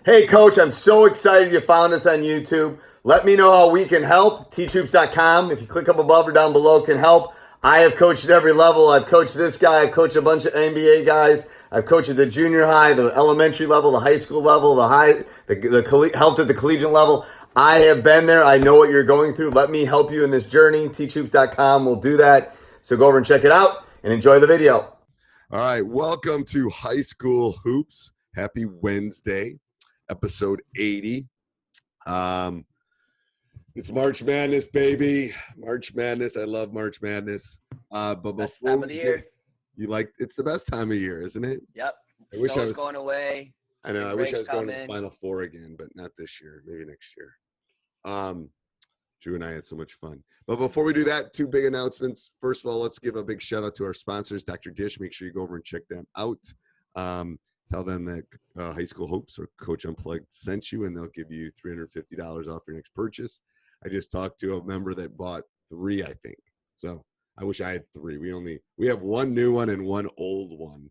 Hey, Coach, I'm so excited you found us on YouTube. Let me know how we can help. Teachhoops.com. If you click up above or down below, can help. I have coached at every level. I've coached this guy. I've coached a bunch of NBA guys. I've coached at the junior high, the elementary level, the high school level, helped at the collegiate level. I have been there. I know what you're going through. Let me help you in this journey. Teachhoops.com will do that. So go over and check it out and enjoy the video. All right, welcome to High School Hoops. Happy Wednesday, episode 80. It's March Madness, baby. March Madness. I love March Madness. But best time of the year. It's the best time of year, isn't it? Yep. I wish I was going away. I know. I wish I was going to the Final Four again, but not this year. Maybe next year. Drew and I had so much fun. But before we do that, two big announcements. First of all, let's give a big shout out to our sponsors, Dr. Dish. Make sure you go over and check them out. Tell them that High School Hopes or Coach Unplugged sent you, and they'll give you $350 off your next purchase. I just talked to a member that bought 3, I think. So I wish I had 3. We have one new one and one old one.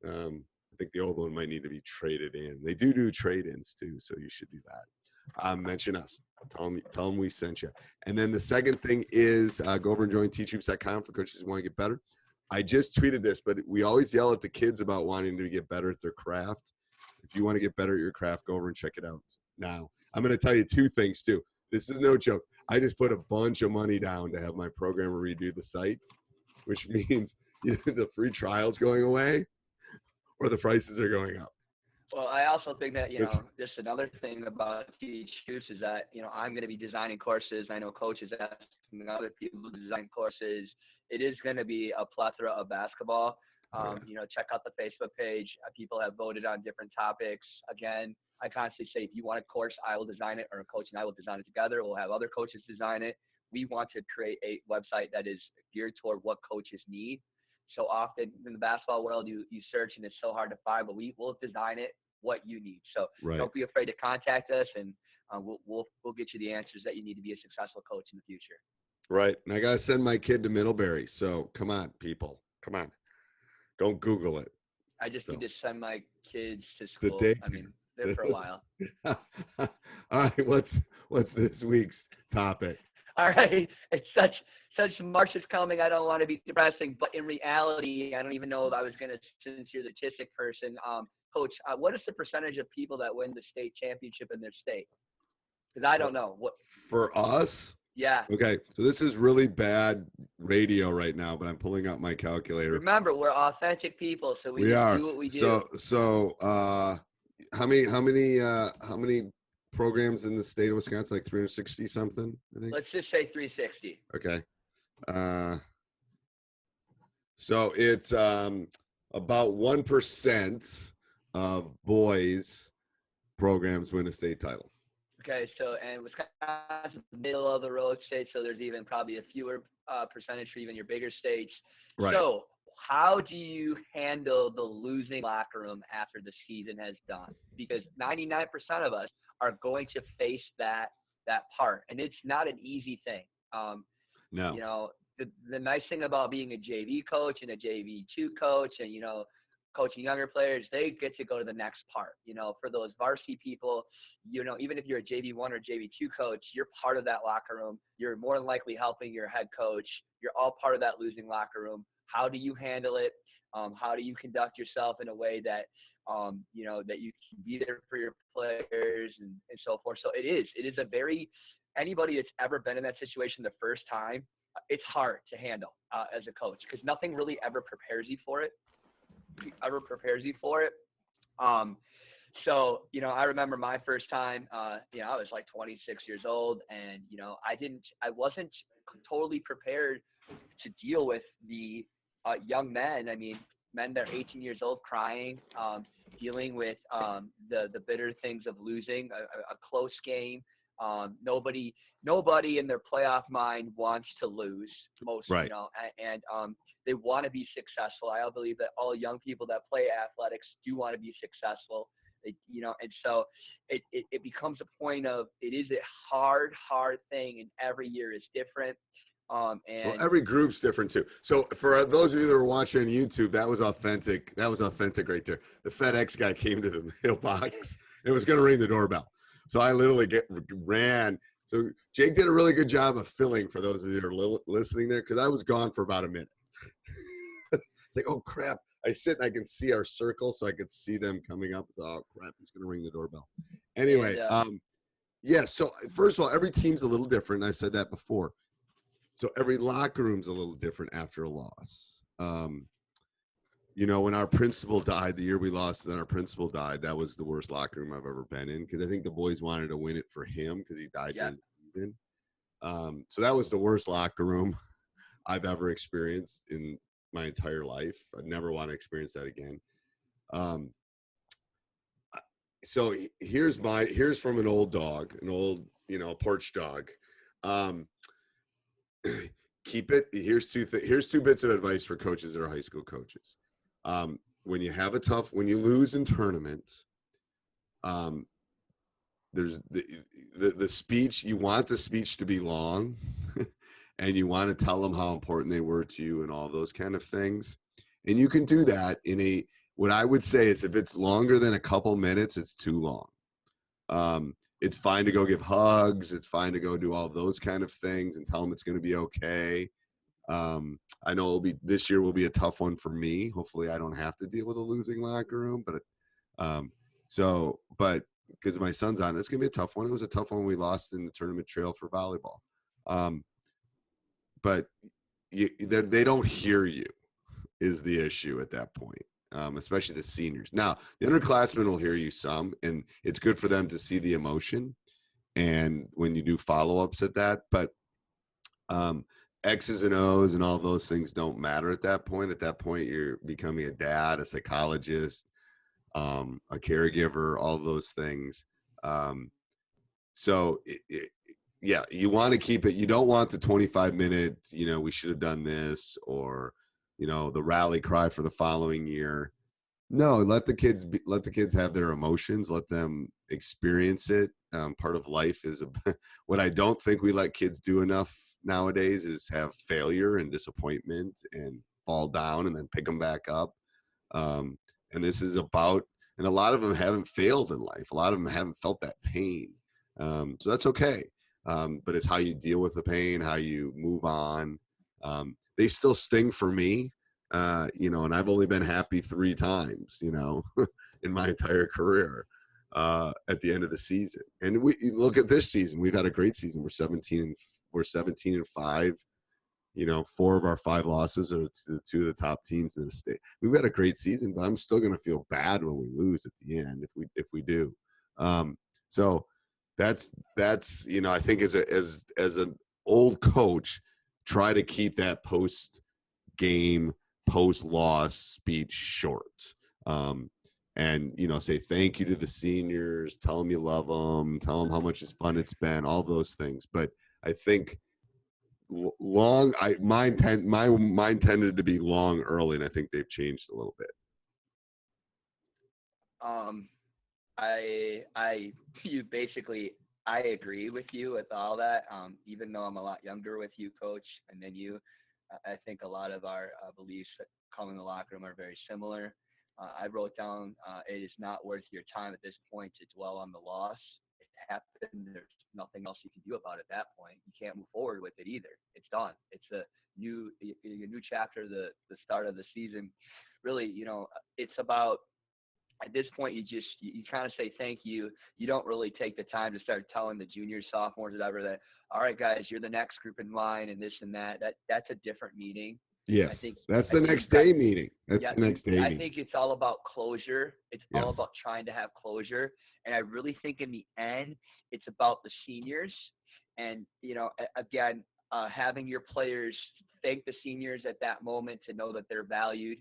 I think the old one might need to be traded in. They do trade-ins too, so you should do that. Mention us. Tell them we sent you. And then the second thing is go over and join teachhoops.com for coaches who want to get better. I just tweeted this, but we always yell at the kids about wanting to get better at their craft. If you want to get better at your craft, go over and check it out now. I'm going to tell you 2 things too. This is no joke. I just put a bunch of money down to have my programmer redo the site, which means either the free trial's going away or the prices are going up. Well, I also think that, just another thing about Teach Hoops is that, I'm going to be designing courses. I know coaches asking other people to design courses. It is going to be a plethora of basketball. Check out the Facebook page. People have voted on different topics. Again, I constantly say, if you want a course, I will design it, or a coach and I will design it together. We'll have other coaches design it. We want to create a website that is geared toward what coaches need. So often in the basketball world, you search and it's so hard to find, but we will design it what you need. So Don't be afraid to contact us, and we'll get you the answers that you need to be a successful coach in the future. Right. And I got to send my kid to Middlebury. So come on, people. Come on. Don't Google it. I just need to send my kids to school. There for a while. All right. What's this week's topic? All right. It's such March is coming. I don't want to be depressing, but in reality, I don't even know if I was going to, since you're the statistic person, Coach, what is the percentage of people that win the state championship in their state? Because I don't know. What for us? Yeah. Okay. So this is really bad radio right now, but I'm pulling out my calculator. Remember, we're authentic people, so we do what we do. So how many programs in the state of Wisconsin? Like 360 something, I think. Let's just say 360. Okay. So it's about 1% of boys programs win a state title. Okay, and Wisconsin's the middle of the road state, so there's even probably a fewer percentage for even your bigger states. Right. So how do you handle the losing locker room after the season has done? Because 99% of us are going to face that part, and it's not an easy thing. No. The nice thing about being a JV coach and a JV2 coach and, coaching younger players, they get to go to the next part. For those varsity people, even if you're a JV1 or JV2 coach, you're part of that locker room. You're more than likely helping your head coach. You're all part of that losing locker room. How do you handle it? How do you conduct yourself in a way that, that you can be there for your players and so forth. So it is a very, anybody that's ever been in that situation the first time, it's hard to handle as a coach because nothing really ever prepares you for it. So, I remember my first time, I was like 26 years old and, I wasn't totally prepared to deal with the young men. Men that are 18 years old crying, dealing with the bitter things of losing a close game. Nobody in their playoff mind wants to lose most, right. And they want to be successful. I believe that all young people that play athletics do want to be successful. And so it becomes a point of, it is a hard thing, and every year is different. Well, every group's different too. So for those of you that are watching on YouTube, that was authentic. That was authentic right there. The FedEx guy came to the mailbox It was going to ring the doorbell. So I literally ran. So Jake did a really good job of filling for those of you that are listening there, because I was gone for about a minute. It's like, oh, crap. I sit and I can see our circle, so I could see them coming up. Oh, crap, he's going to ring the doorbell. Anyway, yeah, so first of all, every team's a little different. I said that before. So every locker room's a little different after a loss. You know, when our principal died, the year we lost, and our principal died, that was the worst locker room I've ever been in, because I think the boys wanted to win it for him because he died during the season. So that was the worst locker room I've ever experienced in my entire life. I'd never want to experience that again. So here's from an old dog, an old, porch dog. Keep it. Here's two bits of advice for coaches that are high school coaches. When you lose in tournaments, there's the speech. You want the speech to be long, and you want to tell them how important they were to you and all those kind of things. And you can do that what I would say is, if it's longer than a couple minutes, it's too long. It's fine to go give hugs. It's fine to go do all those kind of things and tell them it's going to be okay. I know this year will be a tough one for me. Hopefully I don't have to deal with a losing locker room, but because my son's on, it's going to be a tough one. It was a tough one when we lost in the tournament trail for volleyball. But they don't hear you is the issue at that point. Especially the seniors. Now, the underclassmen will hear you some, and it's good for them to see the emotion and when you do follow-ups at that. But X's and O's and all those things don't matter at that point. At that point, you're becoming a dad, a psychologist, a caregiver, all those things. So, you want to keep it. You don't want the 25-minute, we should have done this, or the rally cry for the following year. No, let the kids have their emotions. Let them experience it. Part of life is what I don't think we let kids do enough nowadays is have failure and disappointment and fall down and then pick them back up. And this is about, and a lot of them haven't failed in life. A lot of them haven't felt that pain. So that's okay. But it's how you deal with the pain, how you move on. They still sting for me, and I've only been happy 3 times, in my entire career, at the end of the season. And we look at this season, we've had a great season. We're 17 and 5. 4 of our 5 losses are to 2 of the top teams in the state. We've had a great season, but I'm still going to feel bad when we lose at the end if we do. So that's I think as an old coach, try to keep that post-game, post-loss speech short. And, say thank you to the seniors, tell them you love them, tell them how much fun it's been, all those things. But I think mine tended to be long early, and I think they've changed a little bit. I agree with you with all that. Even though I'm a lot younger with you, Coach, and then you, I think a lot of our beliefs that come in the locker room are very similar. I wrote down, it is not worth your time at this point to dwell on the loss. It happened. There's nothing else you can do about it at that point. You can't move forward with it either. It's done. It's a new chapter, the start of the season. Really, it's about, at this point, you kind of say thank you. You don't really take the time to start telling the juniors, sophomores, whatever, that, all right, guys, you're the next group in line and this and that. That's a different meeting. Yes, that's the next day meeting. That's the next day meeting. I think it's all about closure. It's all about trying to have closure. And I really think in the end, it's about the seniors. And, again, having your players thank the seniors at that moment to know that they're valued.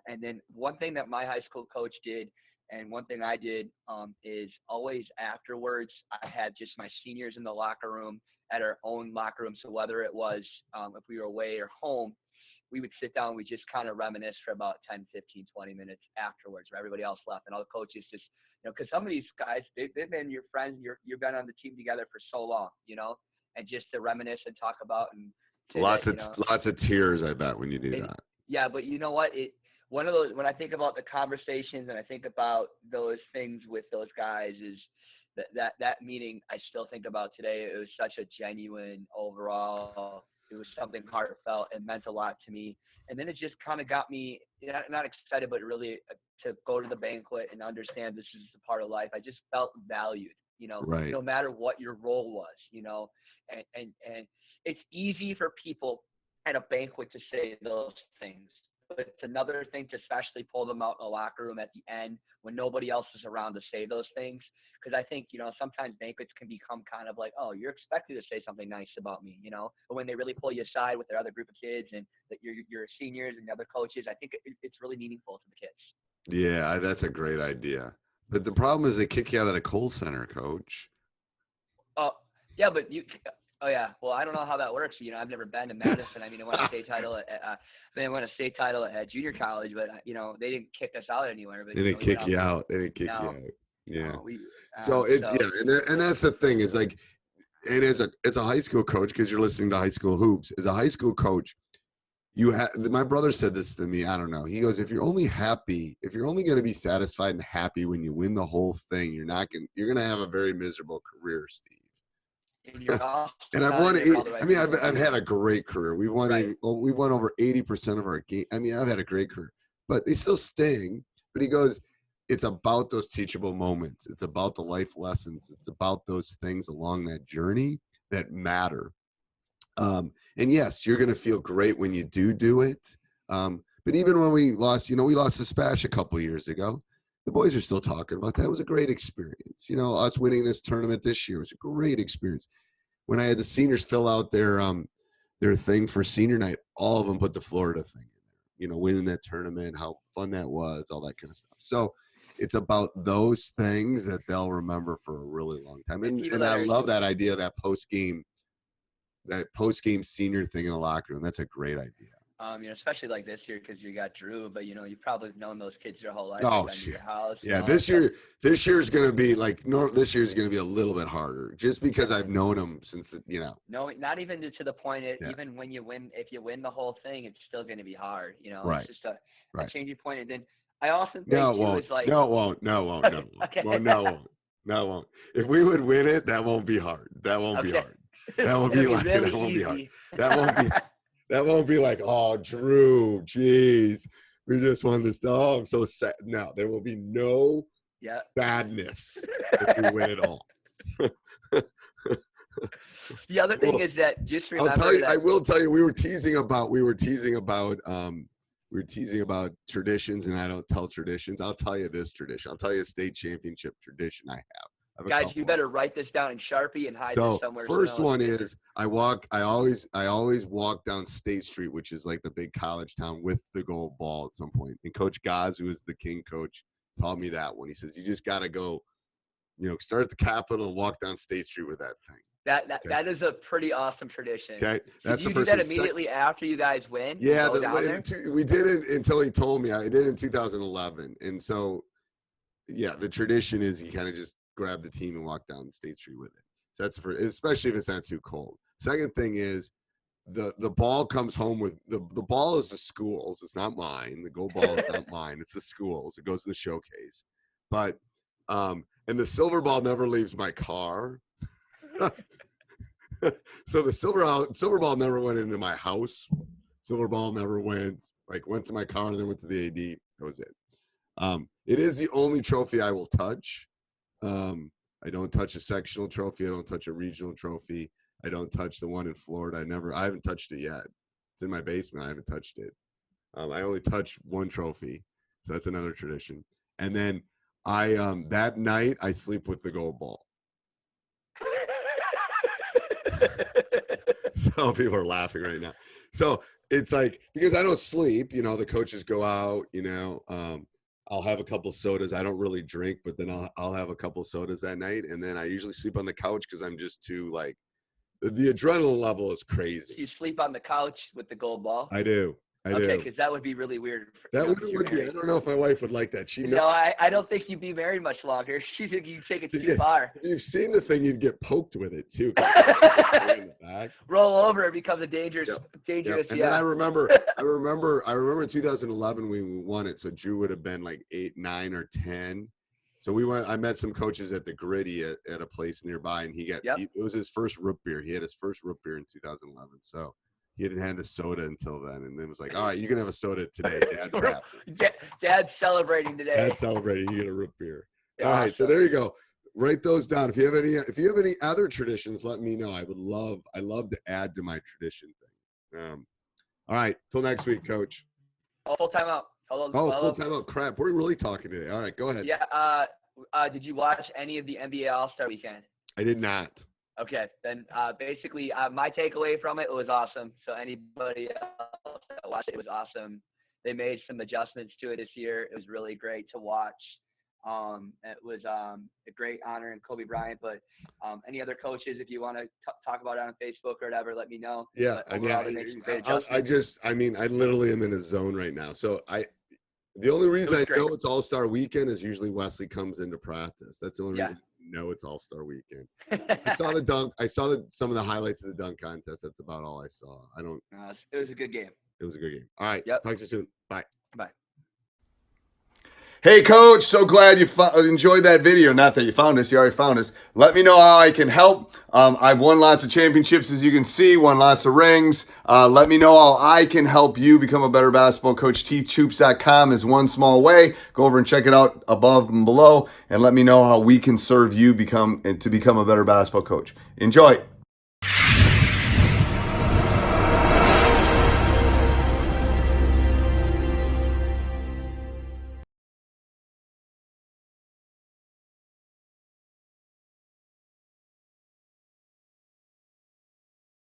And then one thing that my high school coach did, and one thing I did, is always afterwards, I had just my seniors in the locker room at our own locker room. So whether it was if we were away or home, we would sit down, we just kind of reminisce for about 10, 15, 20 minutes afterwards where everybody else left. And all the coaches just, because some of these guys, they've been your friends, you've been on the team together for so long, and just to reminisce and talk about. And lots of tears, I bet, when you do that. Yeah, but you know what? one of those, when I think about the conversations and I think about those things with those guys, is that meeting I still think about today. It was such a genuine overall. It was something heartfelt. It meant a lot to me. And then it just kind of got me not excited, but really to go to the banquet and understand this is a part of life. I just felt valued, Right. no matter what your role was, and it's easy for people at a banquet to say those things. But it's another thing to especially pull them out in the locker room at the end when nobody else is around to say those things. Because I think, sometimes banquets can become kind of like, oh, you're expected to say something nice about me, But when they really pull you aside with their other group of kids and that your seniors and the other coaches, I think it's really meaningful to the kids. Yeah, that's a great idea. But the problem is they kick you out of the Kohl Center, Coach. Yeah, but oh yeah. Well, I don't know how that works. I've never been to Madison. I mean, I won a state title at junior college, but they didn't kick us out anywhere. But They didn't kick you out. They didn't kick you out. Yeah. So and that's the thing is like, and as a high school coach, because you're listening to High School Hoops, as a high school coach, my brother said this to me. I don't know. He goes, if you're only going to be satisfied and happy when you win the whole thing, you're going to have a very miserable career, Steve. And I've won. I've had a great career. We've won. Right. We won over 80% of our game. I mean, I've had a great career, but they still sting. But he goes, it's about those teachable moments. It's about the life lessons. It's about those things along that journey that matter. And yes, you're going to feel great when you do it. But even when we lost, we lost the Spash a couple of years ago. The boys are still talking about that. It was a great experience. Us winning this tournament this year was a great experience. When I had the seniors fill out their thing for senior night, all of them put the Florida thing in there. Winning that tournament, how fun that was, all that kind of stuff. So it's about those things that they'll remember for a really long time. And I love that idea, that post-game senior thing in the locker room. That's a great idea. Especially like this year because you got Drew, but you've probably known those kids your whole life. Oh, shit. Your house. Yeah, this year's going to be this year's going to be a little bit harder just because I've known them since No, not even to the point. Even when you win, if you win the whole thing, it's still going to be hard. Right. It's just a changing point. And then I also think no, it won't. It's like, no, it won't. No, it won't. No, okay. Well, no, it won't. No, it won't. If we would win it, that won't be hard. That won't be hard. That won't be like really that. Won't be hard. That won't be. That won't be like, oh, Drew, geez, we just won this. Oh, I'm so sad. No, there will be no sadness if we win it all. The other thing is that just remember. I will tell you, we were teasing about traditions, and I don't tell traditions. I'll tell you this tradition. I'll tell you a state championship tradition I have. Guys, you better write this down in Sharpie and hide this somewhere. First one is I always walk down State Street, which is like the big college town, with the gold ball at some point. And Coach Gaz, who is the King coach, taught me that one. He says, you just got to go, start at the Capitol and walk down State Street with that thing. That is a pretty awesome tradition. Okay. That's the first thing. Do that immediately after you guys win? Yeah. We did it until he told me. I did it in 2011. And so, yeah, the tradition is you kind of just grab the team and walk down State Street with it. So that's especially if it's not too cold. Second thing is the ball comes home with the ball is the school's. It's not mine. The gold ball is not mine. It's the school's. It goes in the showcase. But and the silver ball never leaves my car. So the silver ball never went into my house. Silver ball never went to my car and then went to the AD. That was it. It is the only trophy I will touch. I don't touch a sectional trophy. I don't touch a regional trophy. I don't touch the one in Florida. I haven't touched it yet. It's in my basement. I haven't touched it. I only touch one trophy. So that's another tradition. And then that night I sleep with the gold ball. Some people are laughing right now. So it's like, because I don't sleep, the coaches go out, I'll have a couple sodas. I don't really drink, but then I'll have a couple sodas that night. And then I usually sleep on the couch because I'm just too the adrenaline level is crazy. You sleep on the couch with the gold ball? I do. I Okay, do. because that would be really weird. That would be. I don't know if my wife would like that. No, I don't think you'd be married much longer. She think you take it too far. If you've seen the thing, you'd get poked with it too. In the back. Roll over, it becomes a dangerous. And then I remember in 2011 we won it. So Drew would have been like 8, 9, or 10. So I met some coaches at the Gritty at a place nearby, and it was his first root beer. He had his first root beer in 2011. So he hadn't had a soda until then, and then was like, all right, you can have a soda today. Dad's celebrating today. Dad's celebrating. You get a root beer. All right, so there you go. Write those down. If you have any other traditions, let me know. I love to add to my tradition thing. All right, till next week, Coach. Full time out. Full time out. Crap, we're really talking today. All right, go ahead. Yeah. Did you watch any of the NBA All-Star Weekend? I did not. Okay, then basically my takeaway from it was awesome. So anybody else that watched it, was awesome. They made some adjustments to it this year. It was really great to watch. It was a great honor in Kobe Bryant. But any other coaches, if you want to talk about it on Facebook or whatever, let me know. Yeah, I literally am in a zone right now. So the only reason I know it's All-Star Weekend is usually Wesley comes into practice. That's the only reason I know it's All-Star Weekend. I saw the dunk. I saw some of the highlights of the dunk contest. That's about all I saw. It was a good game. It was a good game. All right. Yep. Talk to you soon. Bye. Bye. Hey, Coach, so glad you enjoyed that video. Not that you found us, you already found us. Let me know how I can help. I've won lots of championships, as you can see, won lots of rings. Let me know how I can help you become a better basketball coach. TeachHoops.com is one small way. Go over and check it out above and below, and let me know how we can serve you to become a better basketball coach. Enjoy.